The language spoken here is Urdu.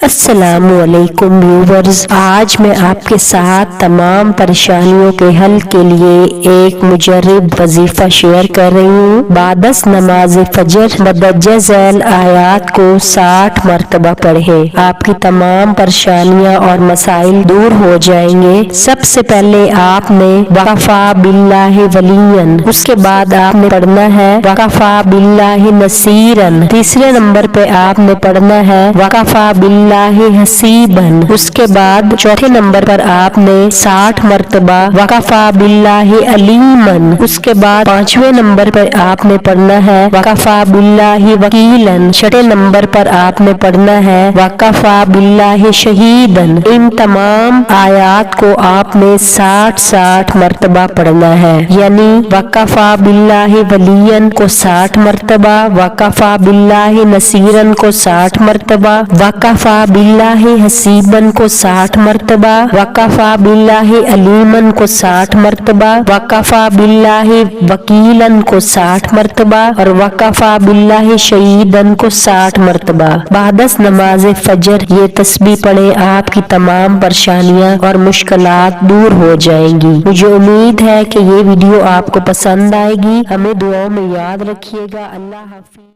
السلام علیکم ویورز، آج میں آپ کے ساتھ تمام پریشانیوں کے حل کے لیے ایک مجرب وظیفہ شیئر کر رہی ہوں۔ بعد از نماز فجر مدرجہ ذیل آیات کو 60 مرتبہ پڑھیں، آپ کی تمام پریشانیاں اور مسائل دور ہو جائیں گے۔ سب سے پہلے آپ نے وکفا باللہ ولیًا، اس کے بعد آپ نے پڑھنا ہے وکفا باللہ نصیرًا، تیسرے نمبر پہ آپ نے پڑھنا ہے وکفا باللہ حسیباً، اس کے بعد چوتھے نمبر پر آپ نے 60 مرتبہ وکفا باللہ علیماً، اس کے بعد پانچویں نمبر پر آپ نے پڑھنا ہے وکفا باللہ وکیلاً، چھٹے نمبر پر آپ نے پڑھنا ہے وکفا باللہ شہیداً۔ ان تمام آیات کو آپ نے 60 مرتبہ پڑھنا ہے، یعنی وکفا باللہ ولیًا کو 60 مرتبہ، وکفا باللہ نصیرًا کو 60 مرتبہ، وکفا باللہ حسیباً کو 60 مرتبہ، وکفا باللہ علیماً کو 60 مرتبہ، وکفا باللہ وکیلاً کو 60 مرتبہ اور وکفا باللہ شہیداً کو 60 مرتبہ۔ بعد از نماز فجر یہ تسبیح پڑھیں، آپ کی تمام پریشانیاں اور مشکلات دور ہو جائیں گی۔ مجھے امید ہے کہ یہ ویڈیو آپ کو پسند آئے گی۔ ہمیں دعاؤں میں یاد رکھیے گا۔ اللہ حافظ۔